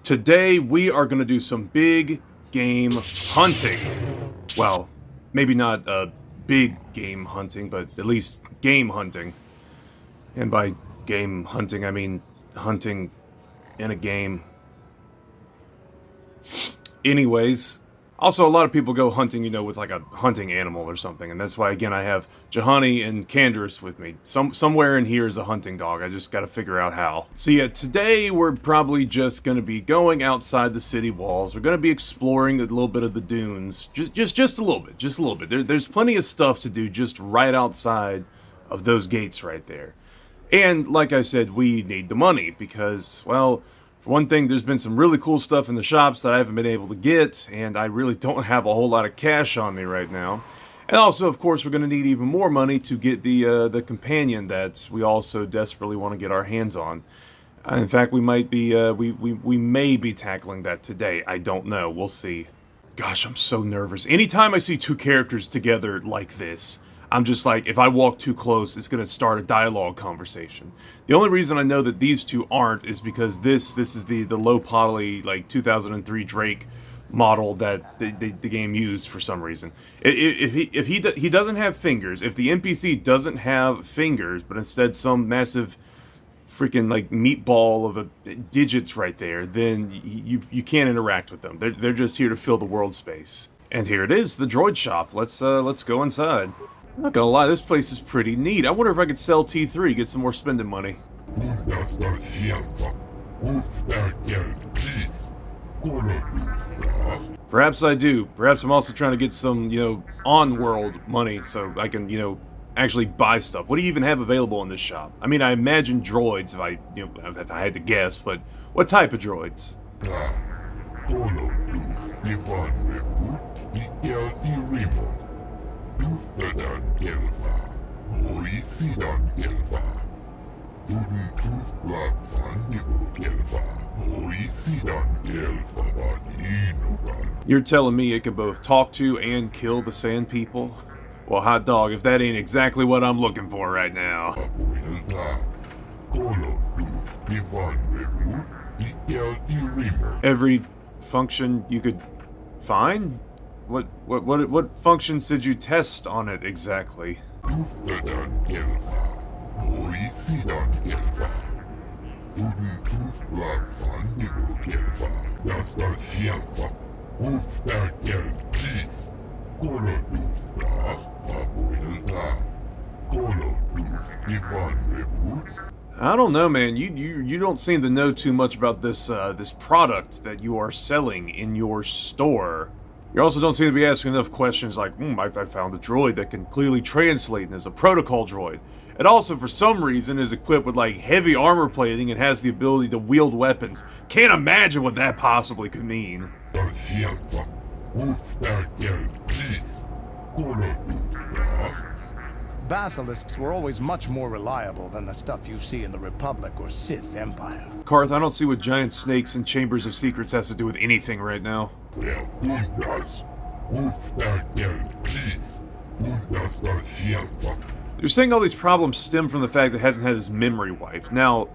Today we are going to do some big game hunting. Well, maybe not big game hunting, but at least game hunting. And by game hunting, I mean hunting in a game. Anyways, also a lot of people go hunting, you know, with like a hunting animal or something, and that's why, again, I have Jahani and Canderous with me. Somewhere in here is a hunting dog. I just gotta figure out how. So yeah, today we're probably just gonna be going outside the city walls. We're gonna be exploring a little bit of the dunes, just a little bit. There's plenty of stuff to do just right outside of those gates right there. And like I said, we need the money because, well, for one thing, there's been some really cool stuff in the shops that I haven't been able to get, and I really don't have a whole lot of cash on me right now. And also, of course, we're going to need even more money to get the companion that we also desperately want to get our hands on. In fact, we might be we may be tackling that today. I don't know. We'll see. Gosh, I'm so nervous. Anytime I see two characters together like this, I'm just like, if I walk too close, it's going to start a dialogue conversation. The only reason I know that these two aren't is because this is the low poly, like, 2003 Drake model that the game used for some reason. If he doesn't have fingers, if the NPC doesn't have fingers, but instead some massive freaking, like, meatball of digits right there, then you can't interact with them. They're just here to fill the world space. And here it is, the droid shop. Let's go inside. I'm not gonna lie, this place is pretty neat. I wonder if I could sell T3, get some more spending money. Perhaps I do. Perhaps I'm also trying to get some, you know, on-world money so I can, you know, actually buy stuff. What do you even have available in this shop? I mean, I imagine droids if I had to guess, but what type of droids? You're telling me it can both talk to and kill the sand people? Well, hot dog, if that ain't exactly what I'm looking for right now. Every function you could find? What functions did you test on it exactly? I don't know, man. You don't seem to know too much about this this product that you are selling in your store. You also don't seem to be asking enough questions like, I found a droid that can clearly translate and is a protocol droid. It also, for some reason, is equipped with, like, heavy armor plating and has the ability to wield weapons. Can't imagine what that possibly could mean. Basilisks were always much more reliable than the stuff you see in the Republic or Sith Empire. Karth, I don't see what giant snakes and chambers of secrets has to do with anything right now. You're saying all these problems stem from the fact that it hasn't had his memory wiped. Now,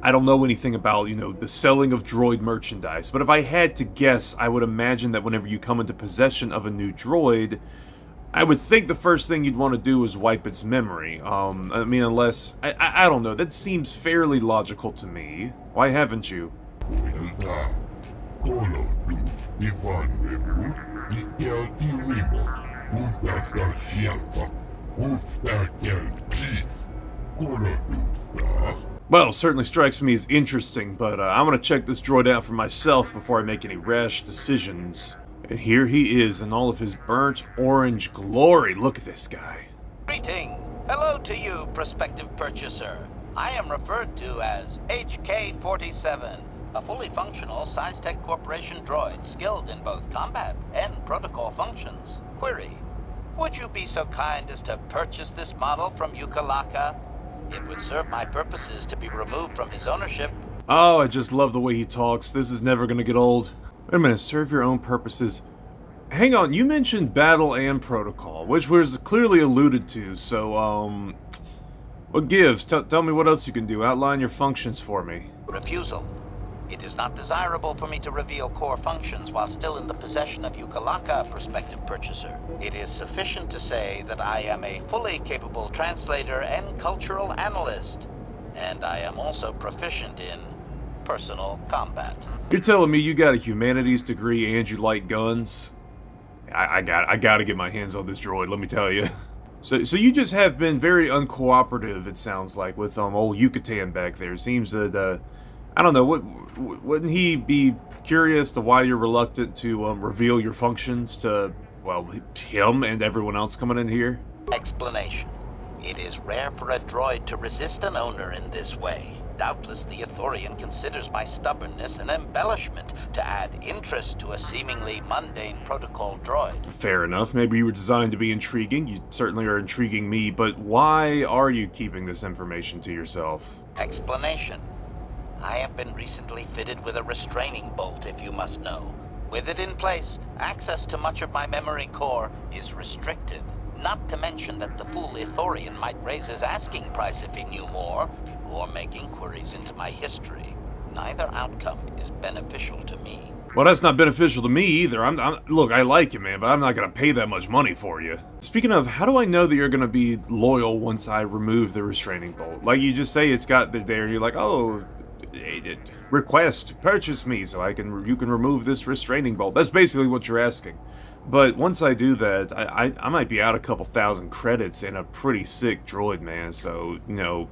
I don't know anything about, you know, the selling of droid merchandise, but if I had to guess, I would imagine that whenever you come into possession of a new droid, I would think the first thing you'd want to do is wipe its memory. I mean, unless... I don't know, that seems fairly logical to me. Why haven't you? Well, certainly strikes me as interesting, but I'm gonna check this droid out for myself before I make any rash decisions. And here he is in all of his burnt orange glory. Look at this guy. Greeting. Hello to you, prospective purchaser. I am referred to as HK-47, a fully functional SciTech Corporation droid skilled in both combat and protocol functions. Query. Would you be so kind as to purchase this model from Yukalaka? It would serve my purposes to be removed from his ownership. Oh, I just love the way he talks. This is never gonna get old. Wait a minute, serve your own purposes. Hang on, you mentioned battle and protocol, which was clearly alluded to, so, what gives? Tell me what else you can do. Outline your functions for me. Refusal. It is not desirable for me to reveal core functions while still in the possession of Ukalaka, prospective purchaser. It is sufficient to say that I am a fully capable translator and cultural analyst, and I am also proficient in personal combat. You're telling me you got a humanities degree and you like guns? I gotta get my hands on this droid, let me tell you. So you just have been very uncooperative, it sounds like, with old Yucatan back there. Seems that, I don't know, wouldn't he be curious to why you're reluctant to reveal your functions to, well, him and everyone else coming in here? Explanation. It is rare for a droid to resist an owner in this way. Doubtless the Ithorian considers my stubbornness an embellishment to add interest to a seemingly mundane protocol droid. Fair enough. Maybe you were designed to be intriguing. You certainly are intriguing me, but why are you keeping this information to yourself? Explanation. I have been recently fitted with a restraining bolt, if you must know. With it in place, access to much of my memory core is restricted. Not to mention that the fool Ithorian might raise his asking price if he knew more, or make inquiries into my history. Neither outcome is beneficial to me. Well, that's not beneficial to me either. Look, I like you, man, but I'm not going to pay that much money for you. Speaking of, how do I know that you're going to be loyal once I remove the restraining bolt? Like, you just say it's got there, and you're like, oh, request, purchase me so you can remove this restraining bolt. That's basically what you're asking. But once I do that, I might be out a couple thousand credits and a pretty sick droid, man. So, you know,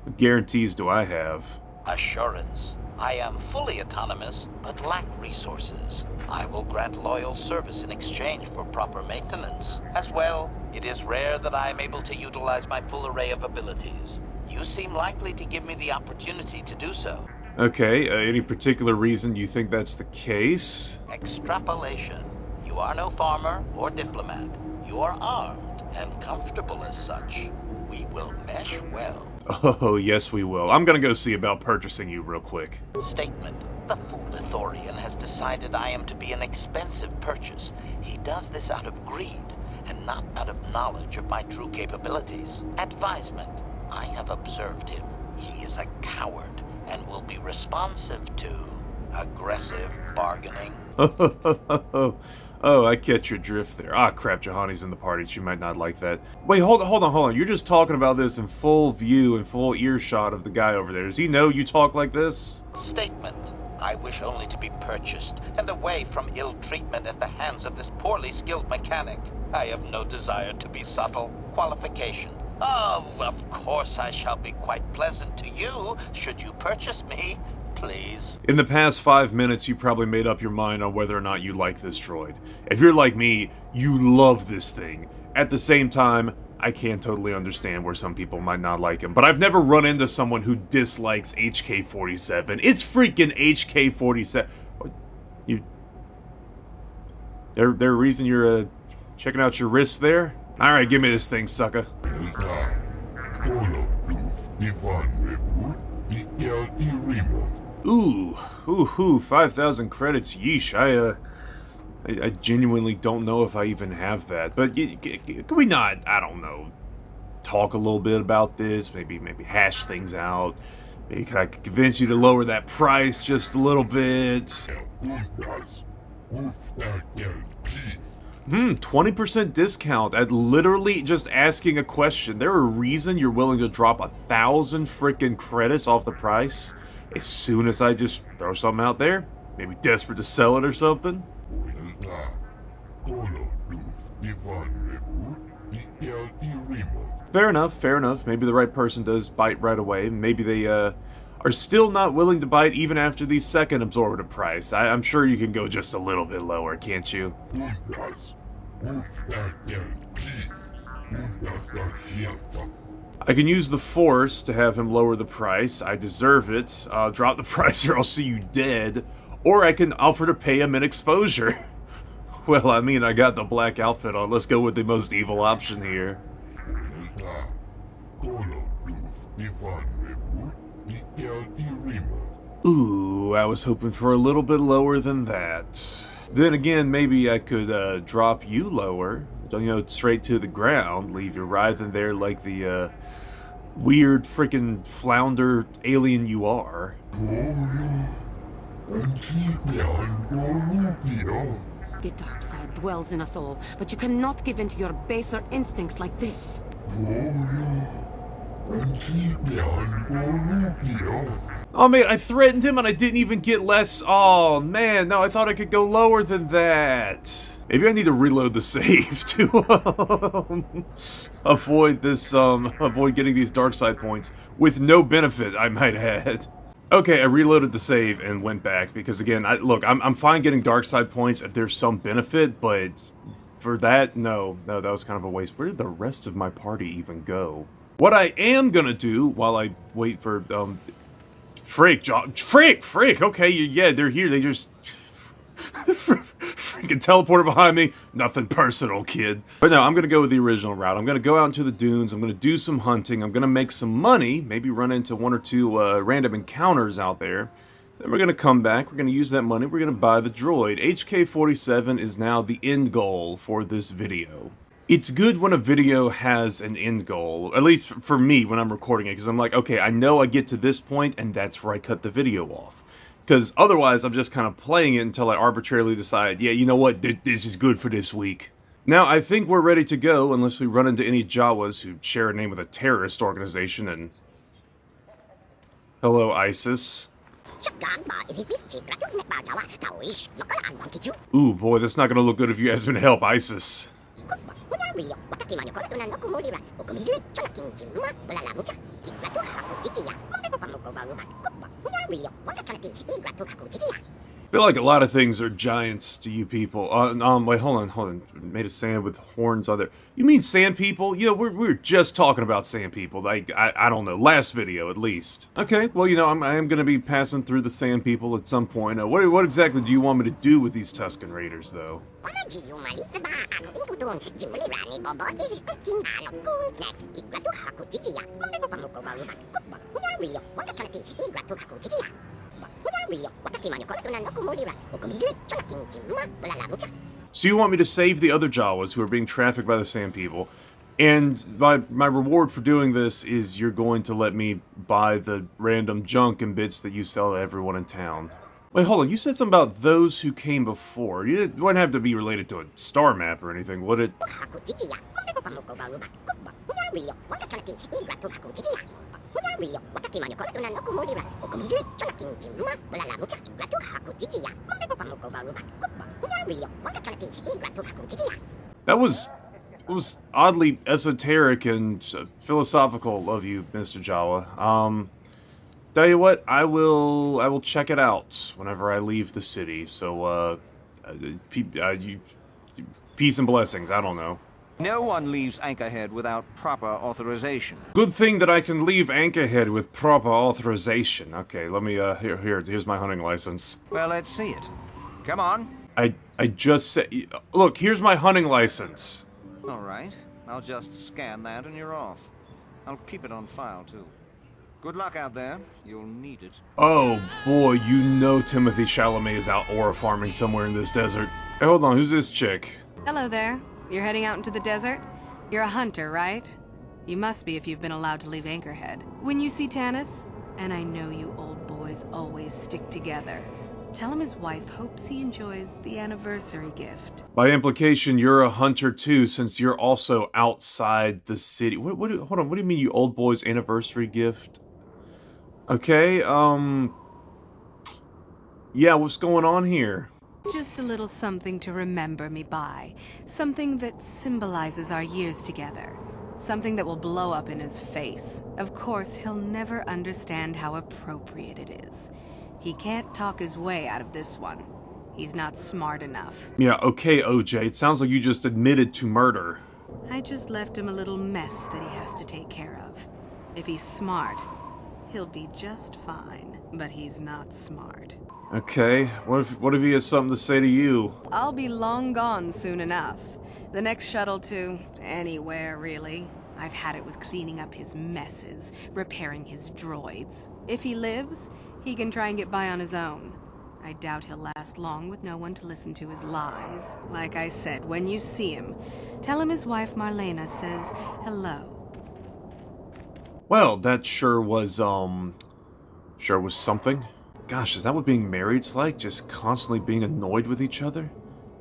what guarantees do I have? Assurance. I am fully autonomous, but lack resources. I will grant loyal service in exchange for proper maintenance. As well, it is rare that I am able to utilize my full array of abilities. You seem likely to give me the opportunity to do so. Okay, any particular reason you think that's the case? Extrapolation. You are no farmer or diplomat. You are armed and comfortable as such. We will mesh well. Oh, yes we will. I'm gonna go see about purchasing you real quick. Statement. The fool Ithorian has decided I am to be an expensive purchase. He does this out of greed, and not out of knowledge of my true capabilities. Advisement. I have observed him. He is a coward, and will be responsive to aggressive bargaining. Oh, I catch your drift there. Ah, crap, Juhani's in the party. She might not like that. Wait, hold on. You're just talking about this in full view and full earshot of the guy over there. Does he know you talk like this? Statement. I wish only to be purchased, and away from ill treatment at the hands of this poorly skilled mechanic. I have no desire to be subtle. Qualification. Oh, of course I shall be quite pleasant to you, should you purchase me. Please. In the past 5 minutes, you probably made up your mind on whether or not you like this droid. If you're like me, you love this thing. At the same time, I can totally understand where some people might not like him, but I've never run into someone who dislikes HK-47. It's freaking HK-47. There a reason you're checking out your wrists there? Alright, give me this thing, sucker. Ooh, 5,000 credits, yeesh. I genuinely don't know if I even have that. But can we not, I don't know, talk a little bit about this? Maybe hash things out. Maybe I could convince you to lower that price just a little bit. 20% discount at literally just asking a question. There a reason you're willing to drop 1,000 freaking credits off the price as soon as I just throw something out there? Maybe desperate to sell it or something? Fair enough. Maybe the right person does bite right away. Maybe they are still not willing to bite even after the second absorptive price. I'm sure you can go just a little bit lower, can't you? I can use the Force to have him lower the price. I deserve it. Drop the price or I'll see you dead. Or I can offer to pay him in exposure. Well, I mean, I got the black outfit on. Let's go with the most evil option here. Ooh, I was hoping for a little bit lower than that. Then again, maybe I could drop you lower, you know, straight to the ground, leave you writhing there like the weird freaking flounder alien you are. The dark side dwells in us all, but you cannot give in to your baser instincts like this. Oh man, I threatened him and I didn't even get less. Oh man, no, I thought I could go lower than that. Maybe I need to reload the save to avoid this, avoid getting these dark side points with no benefit, I might add. Okay, I reloaded the save and went back because again, look, I'm fine getting dark side points if there's some benefit, but for that, no, that was kind of a waste. Where did the rest of my party even go? What I am gonna do while I wait for, Frick, okay, yeah, they're here, they just freaking teleported behind me. Nothing personal, kid. But no, I'm gonna go with the original route. I'm gonna go out into the dunes, I'm gonna do some hunting, I'm gonna make some money, maybe run into one or two random encounters out there. Then we're gonna come back, we're gonna use that money, we're gonna buy the droid. HK-47 is now the end goal for this video. It's good when a video has an end goal, at least for me when I'm recording it, because I'm like, okay, I know I get to this point, and that's where I cut the video off. Because otherwise, I'm just kind of playing it until I arbitrarily decide, yeah, you know what, this is good for this week. Now, I think we're ready to go, unless we run into any Jawas who share a name with a terrorist organization, and... Hello, ISIS. Ooh, boy, that's not gonna look good if you ask me to help ISIS. I feel like a lot of things are giants to you people. Wait, hold on. Made of sand with horns on there. You mean sand people? You know, we were just talking about sand people. Like, I don't know, last video at least. Okay, well, you know, I am going to be passing through the sand people at some point. What exactly do you want me to do with these Tusken Raiders, though? So you want me to save the other Jawas who are being trafficked by the Sand People, and my reward for doing this is you're going to let me buy the random junk and bits that you sell to everyone in town. Wait, hold on, you said something about those who came before. You wouldn't have to be related to a star map or anything, would it? That was oddly esoteric and philosophical of you, Mr. Jawa. Tell you what, I will check it out whenever I leave the city. So, peace and blessings. I don't know. No one leaves Anchorhead without proper authorization. Good thing that I can leave Anchorhead with proper authorization. Okay, let me, here's my hunting license. Well, let's see it. Come on. I just said, look, here's my hunting license. All right. I'll just scan that and you're off. I'll keep it on file, too. Good luck out there. You'll need it. Oh, boy, you know Timothy Chalamet is out aura farming somewhere in this desert. Hey, hold on, who's this chick? Hello there. You're heading out into the desert? You're a hunter, right? You must be if you've been allowed to leave Anchorhead. When you see Tanis, and I know you old boys always stick together, tell him his wife hopes he enjoys the anniversary gift. By implication, you're a hunter too, since you're also outside the city. Hold on, what do you mean, you old boys' anniversary gift? Okay, yeah, what's going on here? Just a little something to remember me by. Something that symbolizes our years together. Something that will blow up in his face. Of course, he'll never understand how appropriate it is. He can't talk his way out of this one. He's not smart enough. Yeah, okay, OJ, it sounds like you just admitted to murder. I just left him a little mess that he has to take care of. If he's smart, he'll be just fine. But he's not smart. Okay, what if he has something to say to you? I'll be long gone soon enough. The next shuttle to anywhere, really. I've had it with cleaning up his messes, repairing his droids. If he lives, he can try and get by on his own. I doubt he'll last long with no one to listen to his lies. Like I said, when you see him, tell him his wife Marlena says hello. Well, that sure was something. Gosh, is that what being married's like? Just constantly being annoyed with each other?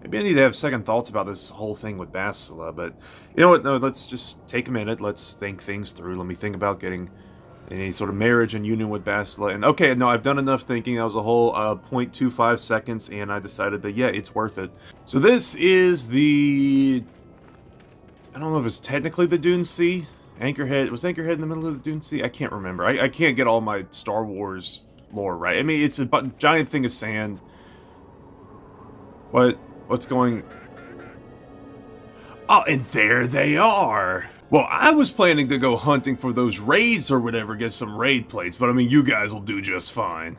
Maybe I need to have second thoughts about this whole thing with Bastila, but you know what? No, let's just take a minute. Let's think things through. Let me think about getting any sort of marriage and union with Bastila. And okay, no, I've done enough thinking. That was a whole 0.25 seconds, and I decided that, yeah, it's worth it. So this is the... I don't know if it's technically the Dune Sea. Anchorhead... Was Anchorhead in the middle of the Dune Sea? I can't remember. I can't get all my Star Wars lore right. I mean, it's a giant thing of sand. What's going... Oh, and there they are! Well, I was planning to go hunting for those raids or whatever, get some raid plates, but I mean, you guys will do just fine.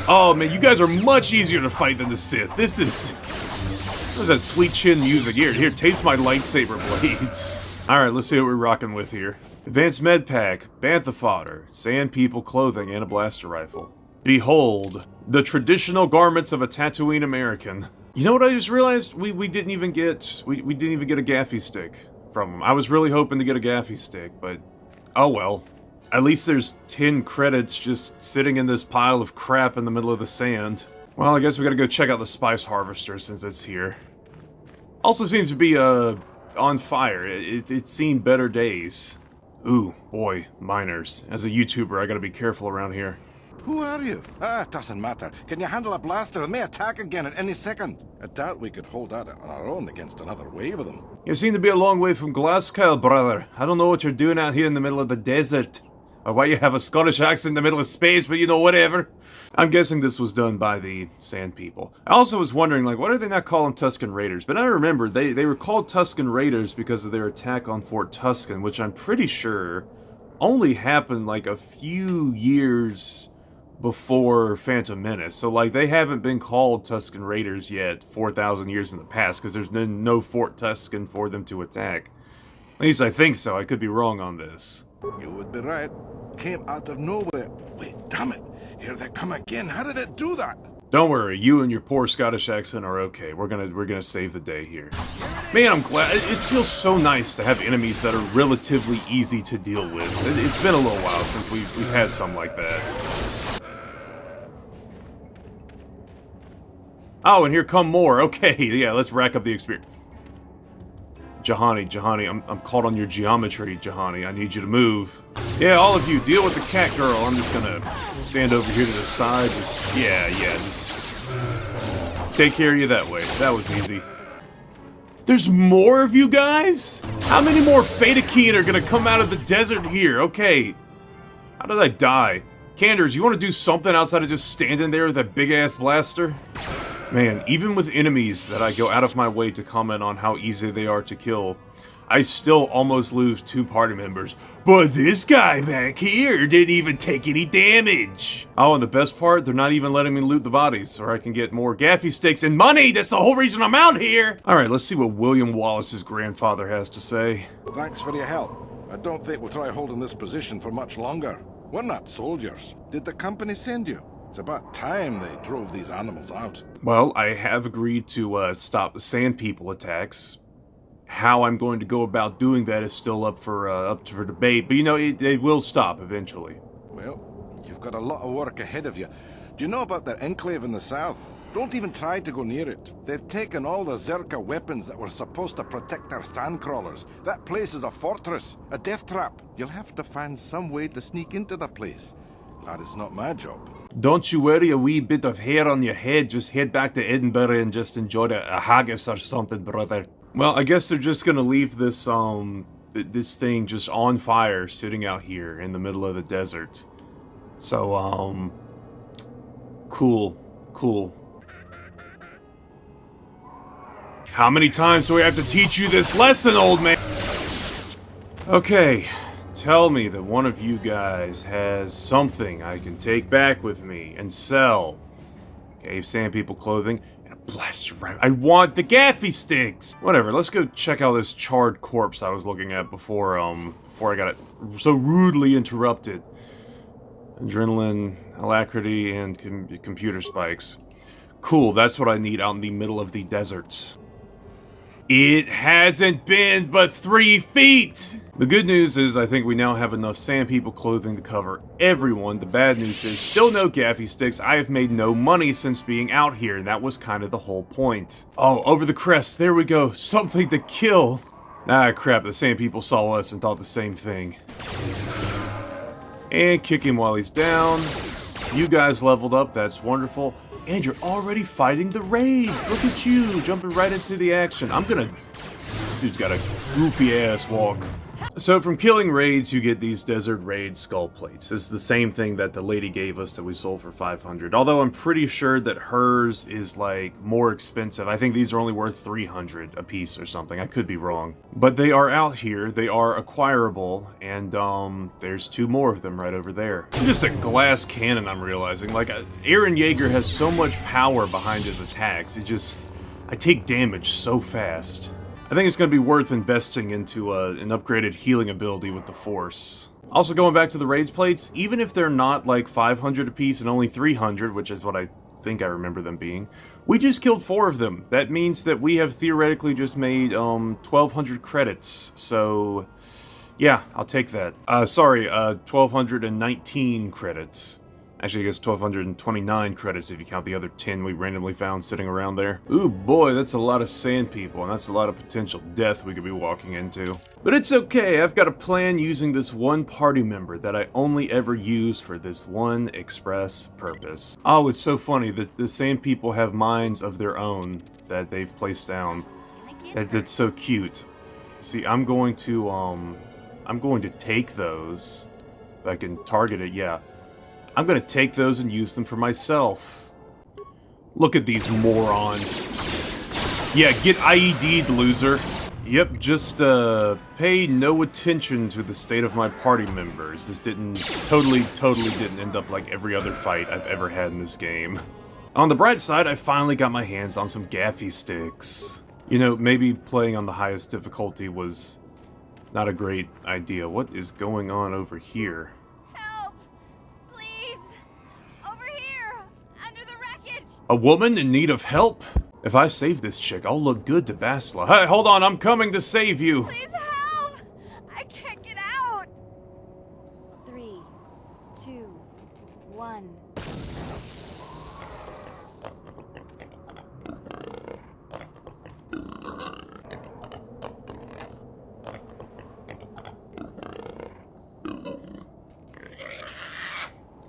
Oh man, you guys are much easier to fight than the Sith. This is... What is that sweet chin music? Here, taste my lightsaber blades. Alright, let's see what we're rocking with here. Advanced med pack, bantha fodder, sand people clothing, and a blaster rifle. Behold, the traditional garments of a Tatooine American. You know what I just realized? We didn't even get a gaffy stick from them. I was really hoping to get a gaffy stick, but oh well. At least there's 10 credits just sitting in this pile of crap in the middle of the sand. Well, I guess we gotta go check out the spice harvester since it's here. Also seems to be on fire. It's seen better days. Ooh, boy, miners. As a YouTuber, I gotta be careful around here. Who are you? It doesn't matter. Can you handle a blaster? It may attack again at any second. I doubt we could hold at it on our own against another wave of them. You seem to be a long way from Glasgow, brother. I don't know what you're doing out here in the middle of the desert. Or why you have a Scottish accent in the middle of space, but you know, whatever. I'm guessing this was done by the Sand People. I also was wondering, like, why do they not call them Tusken Raiders? But I remember they were called Tusken Raiders because of their attack on Fort Tusken, which I'm pretty sure only happened like a few years before Phantom Menace. So, like, they haven't been called Tusken Raiders yet 4,000 years in the past, because there's been no Fort Tusken for them to attack. At least I think so. I could be wrong on this. You would be right. Came out of nowhere. Wait, damn it. Here they come again. How did it do that? Don't worry, you and your poor Scottish accent are okay. We're gonna save the day here. Man, I'm glad. It feels so nice to have enemies that are relatively easy to deal with. It's been a little while since we've had some like that. Oh, and here come more. Okay, yeah, let's rack up the experience. Jahani, I'm caught on your geometry, Jahani. I need you to move. Yeah, all of you, deal with the cat girl. I'm just gonna stand over here to the side. Just take care of you that way. That was easy. There's more of you guys? How many more Fedakeen are gonna come out of the desert here? Okay. How did I die? Candors, you want to do something outside of just standing there with that big-ass blaster? Man, even with enemies that I go out of my way to comment on how easy they are to kill, I still almost lose 2 party members. But this guy back here didn't even take any damage. Oh, and the best part, they're not even letting me loot the bodies, so I can get more gaffy sticks and money. That's the whole reason I'm out here. All right, let's see what William Wallace's grandfather has to say. Thanks for your help. I don't think we'll try holding this position for much longer. We're not soldiers. Did the company send you? It's about time they drove these animals out. Well, I have agreed to stop the Sand People attacks. How I'm going to go about doing that is still up for debate, but you know, it will stop eventually. Well, you've got a lot of work ahead of you. Do you know about their enclave in the south? Don't even try to go near it. They've taken all the Zerka weapons that were supposed to protect our sandcrawlers. That place is a fortress, a death trap. You'll have to find some way to sneak into the place. Glad it's not my job. Don't you worry a wee bit of hair on your head. Just head back to Edinburgh and just enjoy a haggis or something, brother. Well, I guess they're just gonna leave this, this thing just on fire, sitting out here in the middle of the desert. So, cool. How many times do I have to teach you this lesson, old man? Okay. Tell me that one of you guys has something I can take back with me and sell. Cave Sand People clothing and a blaster rifle. I want the gaffy sticks! Whatever, let's go check out this charred corpse I was looking at before I got it so rudely interrupted. Adrenaline, alacrity, and computer spikes. Cool, that's what I need out in the middle of the desert. It hasn't been but 3 feet! The good news is I think we now have enough Sand People clothing to cover everyone. The bad news is still no gaffy sticks. I have made no money since being out here, and that was kind of the whole point. Oh, over the crest. There we go. Something to kill. Ah, crap. The Sand People saw us and thought the same thing. And kick him while he's down. You guys leveled up. That's wonderful. And you're already fighting the raids. Look at you, jumping right into the action. Dude's got a goofy ass walk. So from killing raids, you get these desert raid skull plates. It's the same thing that the lady gave us that we sold for 500. Although I'm pretty sure that hers is like more expensive. I think these are only worth 300 a piece or something. I could be wrong. But they are out here. They are acquirable. And there's 2 more of them right over there. Just a glass cannon, I'm realizing. Like Aaron Yeager has so much power behind his attacks. I take damage so fast. I think it's going to be worth investing into an upgraded healing ability with the Force. Also, going back to the raids plates, even if they're not like 500 apiece and only 300, which is what I think I remember them being, we just killed 4 of them. That means that we have theoretically just made 1,200 credits. So, yeah, I'll take that. 1,219 credits. Actually, I guess 1,229 credits if you count the other 10 we randomly found sitting around there. Ooh, boy, that's a lot of Sand People, and that's a lot of potential death we could be walking into. But it's okay, I've got a plan using this one party member that I only ever use for this one express purpose. Oh, it's so funny that the Sand People have minds of their own that they've placed down. That's so cute. See, I'm going to take those. If I can target it, yeah. I'm gonna take those and use them for myself. Look at these morons. Yeah, get IED'd, loser. Yep, just pay no attention to the state of my party members. This totally didn't end up like every other fight I've ever had in this game. On the bright side, I finally got my hands on some gaffy sticks. You know, maybe playing on the highest difficulty was not a great idea. What is going on over here? A woman in need of help? If I save this chick, I'll look good to Basla. Hey, hold on, I'm coming to save you! Please help! I can't get out! 3, 2, 1...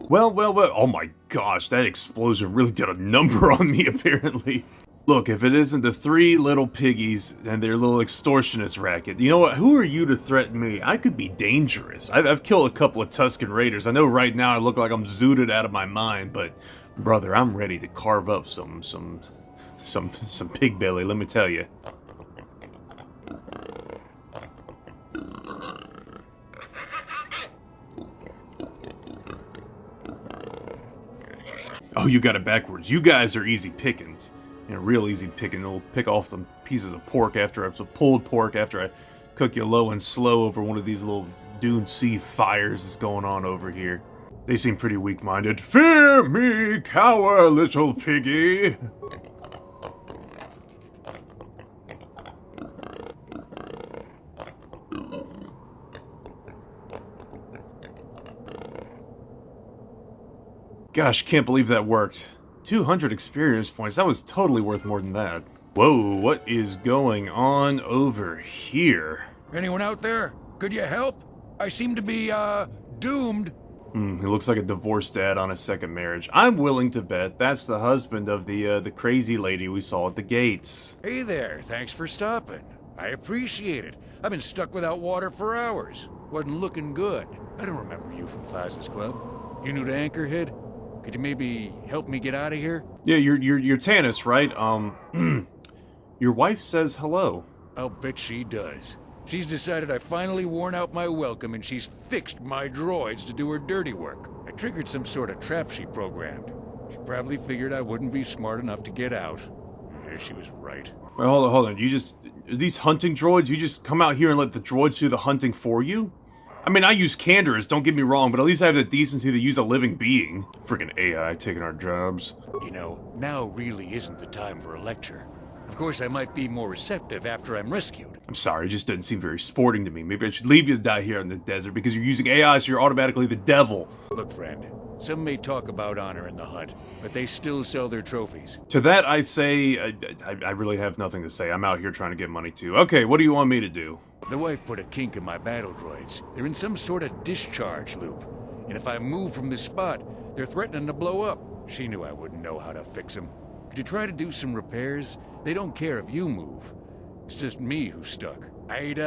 Well, oh my gosh, that explosion really did a number on me, apparently. Look, if it isn't the 3 little piggies and their little extortionist racket, you know what, who are you to threaten me? I could be dangerous. I've killed a couple of Tusken Raiders. I know right now I look like I'm zooted out of my mind, but, brother, I'm ready to carve up some pig belly, let me tell you. Oh, you got it backwards. You guys are easy pickings. You know, real easy picking. They'll pick off some pieces of pork after pulled pork after I cook you low and slow over one of these little Dune Sea fires that's going on over here. They seem pretty weak-minded. Fear me, cower, little piggy. Gosh, can't believe that worked. 200 experience points, that was totally worth more than that. Whoa, what is going on over here? Anyone out there? Could you help? I seem to be, doomed. He looks like a divorced dad on his second marriage. I'm willing to bet that's the husband of the crazy lady we saw at the gates. Hey there, thanks for stopping. I appreciate it. I've been stuck without water for hours. Wasn't looking good. I don't remember you from Faz's Club. You new to Anchorhead? Could you maybe help me get out of here? Yeah, you're Tanis, right? Your wife says hello. I'll bet she does. She's decided I finally worn out my welcome and she's fixed my droids to do her dirty work. I triggered some sort of trap she programmed. She probably figured I wouldn't be smart enough to get out. Yeah, she was right. Wait, hold on. These hunting droids, you just come out here and let the droids do the hunting for you? I mean, I use candors, don't get me wrong, but at least I have the decency to use a living being. Freaking AI taking our jobs. You know, now really isn't the time for a lecture. Of course, I might be more receptive after I'm rescued. I'm sorry, it just doesn't seem very sporting to me. Maybe I should leave you to die here in the desert because you're using AI, so you're automatically the devil. Look, friend, some may talk about honor in the hunt, but they still sell their trophies. To that I say, I really have nothing to say. I'm out here trying to get money too. Okay, what do you want me to do? The wife put a kink in my battle droids. They're in some sort of discharge loop. And if I move from this spot, they're threatening to blow up. She knew I wouldn't know how to fix them. Could you try to do some repairs? They don't care if you move. It's just me who's stuck. I'd,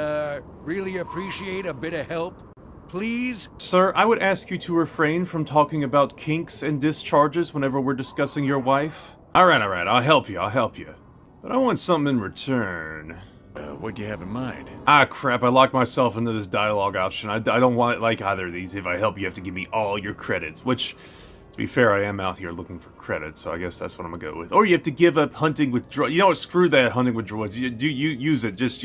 really appreciate a bit of help. Please? Sir, I would ask you to refrain from talking about kinks and discharges whenever we're discussing your wife. Alright, I'll help you. But I want something in return. What do you have in mind? Ah, crap, I locked myself into this dialogue option. I don't want it like either of these. If I help, you have to give me all your credits, which, to be fair, I am out here looking for credits, so I guess that's what I'm gonna go with. Or you have to give up hunting with droids. You know what, screw that hunting with droids. You use it, just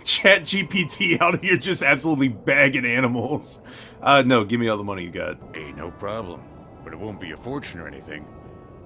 Chat GPT out here just absolutely bagging animals. No, give me all the money you got. Hey, no problem. But it won't be a fortune or anything.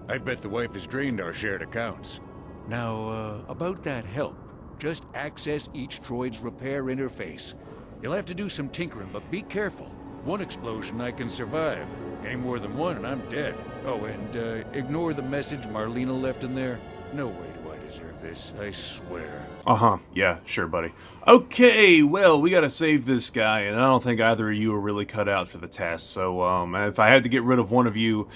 I bet the wife has drained our shared accounts. Now, about that help, just access each droid's repair interface. You'll have to do some tinkering, but be careful. One explosion I can survive. Any more than one and I'm dead. Oh, and ignore the message Marlena left in there. No way do I deserve this, I swear. Uh-huh, yeah, sure, buddy. Okay, well, we gotta save this guy, and I don't think either of you are really cut out for the task, so, if I had to get rid of one of you,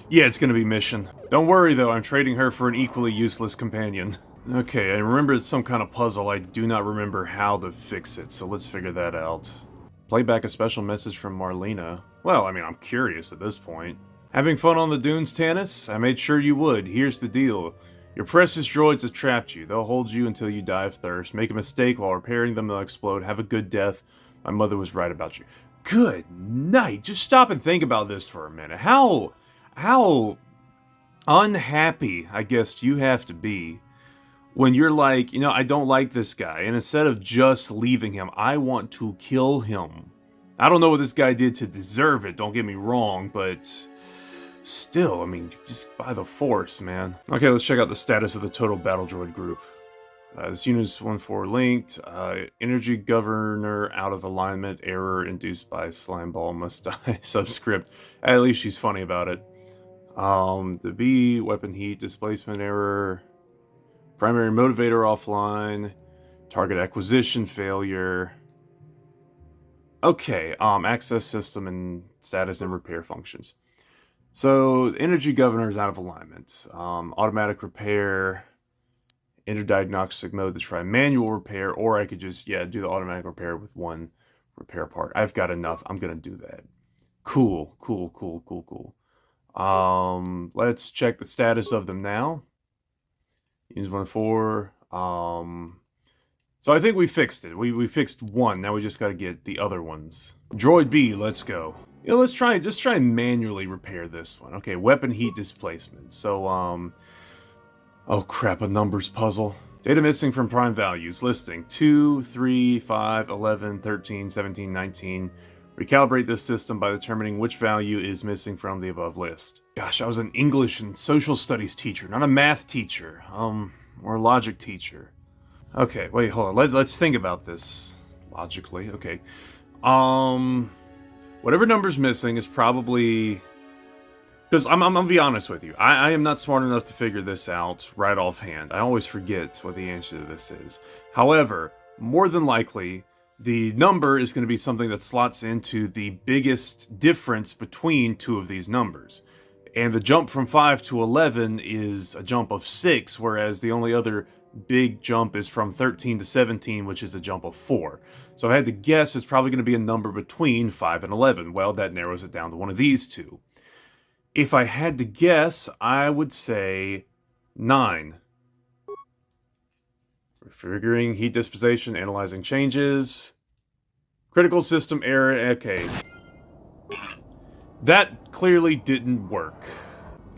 yeah, it's gonna be Mission. Don't worry, though, I'm trading her for an equally useless companion. Okay, I remember it's some kind of puzzle. I do not remember how to fix it, so let's figure that out. Play back a special message from Marlena. Well, I mean, I'm curious at this point. Having fun on the dunes, Tanis? I made sure you would. Here's the deal. Your precious droids have trapped you. They'll hold you until you die of thirst. Make a mistake while repairing them, they'll explode. Have a good death. My mother was right about you. Good night. Just stop and think about this for a minute. How unhappy, I guess, you have to be when you're like, you know, I don't like this guy, and instead of just leaving him, I want to kill him. I don't know what this guy did to deserve it, don't get me wrong, but still, I mean, just by the force, man. Okay, let's check out the status of the total battle droid group. This unit is 1-4 linked. Energy governor out of alignment. Error induced by slime ball must die. Subscript. At least she's funny about it. The B, weapon heat, displacement error. Primary motivator offline. Target acquisition failure. Okay, access system and status and repair functions. So, energy governor is out of alignment. Automatic repair. Enter diagnostic mode to try manual repair, or I could just, do the automatic repair with one repair part. I've got enough. I'm going to do that. Cool. Let's check the status of them now. Use 1-4. So I think we fixed it. We fixed one. Now we just got to get the other ones. Droid B, let's go. Yeah, let's try and manually repair this one. Okay, weapon heat displacement. So, oh crap, a numbers puzzle. Data missing from prime values. Listing 2, 3, 5, 11, 13, 17, 19. Recalibrate this system by determining which value is missing from the above list. Gosh, I was an English and social studies teacher, not a math teacher, or a logic teacher. Okay, wait, hold on. Let's think about this logically. Okay, whatever number's missing is probably, because I'm gonna be honest with you. I am not smart enough to figure this out right offhand. I always forget what the answer to this is. However, more than likely, the number is going to be something that slots into the biggest difference between two of these numbers. And the jump from 5 to 11 is a jump of 6, whereas the only other big jump is from 13 to 17, which is a jump of 4. So I had to guess it's probably going to be a number between 5 and 11. Well, that narrows it down to one of these two. If I had to guess, I would say 9. Refiguring heat disposition, analyzing changes. Critical system error, okay. That clearly didn't work.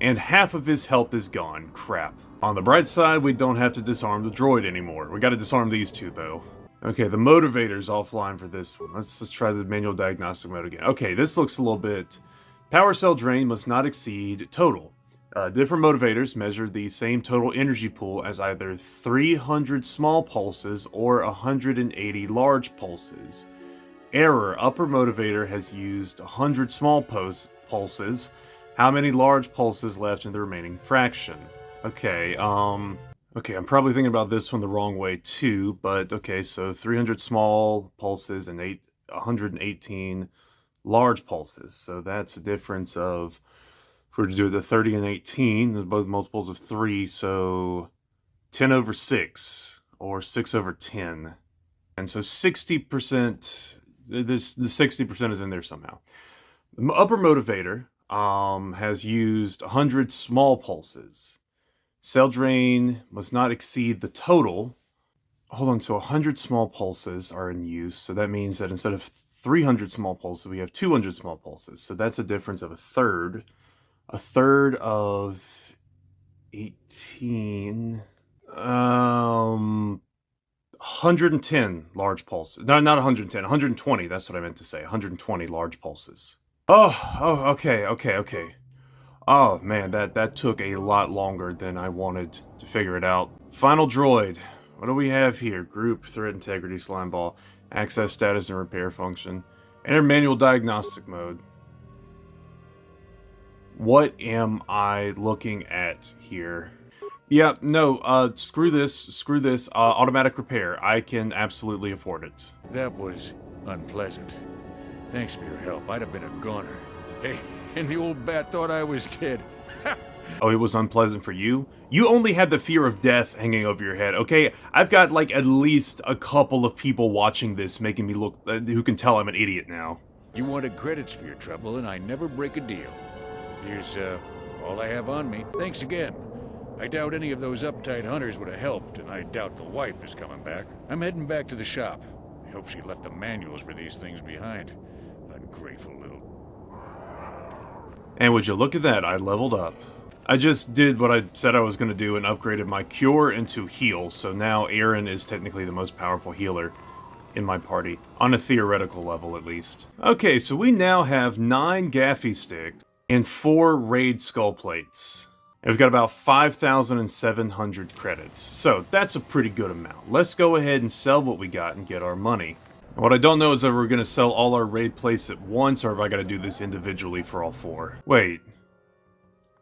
And half of his health is gone, crap. On the bright side, we don't have to disarm the droid anymore. We gotta disarm these two, though. Okay, the motivator's offline for this one. Let's try the manual diagnostic mode again. Okay, this looks a little bit... Power cell drain must not exceed total. Different motivators measure the same total energy pool as either 300 small pulses or 180 large pulses. Error. Upper motivator has used 100 small pulses. How many large pulses left in the remaining fraction? Okay, okay, I'm probably thinking about this one the wrong way too, but okay, so 300 small pulses and 118 large pulses. So that's a difference of, if we were to do the 30 and 18, they're both multiples of 3, so 10 over 6, or 6 over 10. And so 60%, the 60% is in there somehow. The upper motivator has used 100 small pulses. Cell drain must not exceed the total. Hold on, so 100 small pulses are in use, so that means that instead of 300 small pulses, we have 200 small pulses. So that's a difference of a third. A third of 18... 110 large pulses. No, not 110. 120. That's what I meant to say. 120 large pulses. Oh, okay. Oh, man, that took a lot longer than I wanted to figure it out. Final droid. What do we have here? Group, threat integrity, slime ball, access status and repair function. Enter manual diagnostic mode. What am I looking at here? Yeah, no, screw this, automatic repair. I can absolutely afford it. That was unpleasant. Thanks for your help. I'd have been a goner. Hey, and the old bat thought I was dead. Oh, it was unpleasant for you? You only had the fear of death hanging over your head, okay? I've got, like, at least a couple of people watching this making me look, who can tell I'm an idiot now. You wanted credits for your trouble, and I never break a deal. Here's, all I have on me. Thanks again. I doubt any of those uptight hunters would have helped, and I doubt the wife is coming back. I'm heading back to the shop. I hope she left the manuals for these things behind. Ungrateful little... And would you look at that, I leveled up. I just did what I said I was going to do and upgraded my cure into heal, so now Aaron is technically the most powerful healer in my party, on a theoretical level at least. Okay, so we now have 9 gaffy sticks and 4 raid skull plates. And we've got about 5,700 credits, so that's a pretty good amount. Let's go ahead and sell what we got and get our money. And what I don't know is if we're going to sell all our raid plates at once, or if I got to do this individually for all 4. Wait,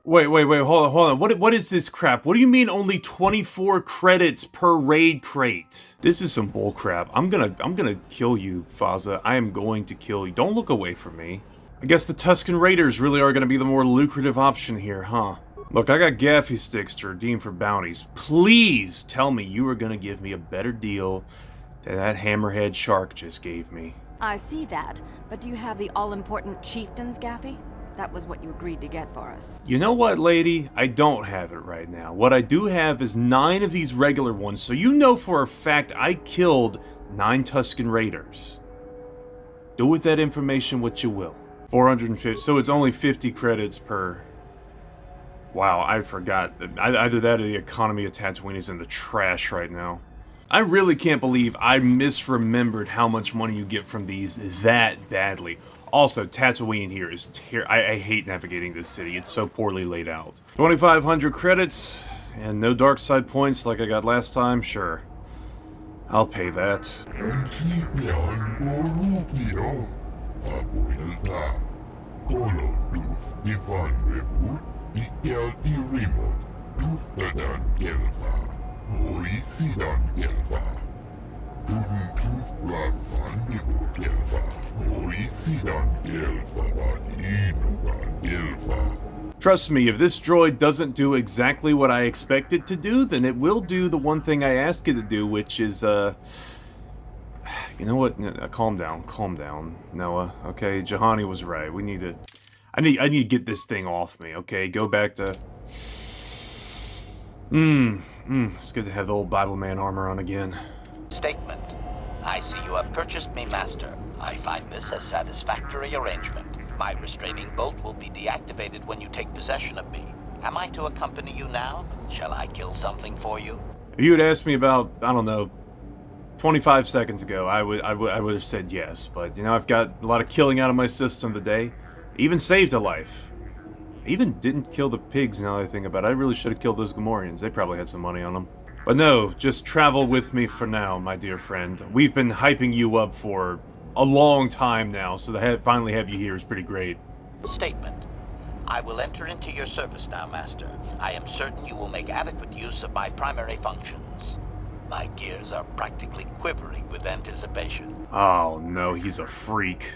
hold on. What is this crap? What do you mean only 24 credits per raid crate? This is some bull crap. I'm gonna kill you, Faza. I am going to kill you. Don't look away from me. I guess the Tusken Raiders really are gonna be the more lucrative option here, huh? Look, I got gaffy sticks to redeem for bounties. Please tell me you are gonna give me a better deal than that hammerhead shark just gave me. I see that, but do you have the all-important chieftain's gaffy? That was what you agreed to get for us. You know what, lady? I don't have it right now. What I do have is 9 of these regular ones, so you know for a fact I killed 9 Tusken Raiders. Do with that information what you will. 450, so it's only 50 credits per... Wow, I forgot. Either that or the economy of Tatooine is in the trash right now. I really can't believe I misremembered how much money you get from these that badly. Also, Tatooine here is I hate navigating this city. It's so poorly laid out. 2,500 credits and no dark side points like I got last time. Sure, I'll pay that. Trust me, if this droid doesn't do exactly what I expect it to do, then it will do the one thing I ask it to do, which is, you know what? Calm down, Noah. Okay, Juhani was right. We need to... I need to get this thing off me, okay? Go back to... It's good to have the old Bible man armor on again. Statement. I see you have purchased me, Master. I find this a satisfactory arrangement. My restraining bolt will be deactivated when you take possession of me. Am I to accompany you now? Shall I kill something for you? If you had asked me about, I don't know, 25 seconds ago, I would have said yes. But, you know, I've got a lot of killing out of my system today. Even saved a life. I even didn't kill the pigs now that I think about it. I really should have killed those Gamorreans. They probably had some money on them. But no, just travel with me for now, my dear friend. We've been hyping you up for a long time now, so to finally have you here is pretty great. Statement. I will enter into your service now, Master. I am certain you will make adequate use of my primary functions. My gears are practically quivering with anticipation. Oh no, he's a freak.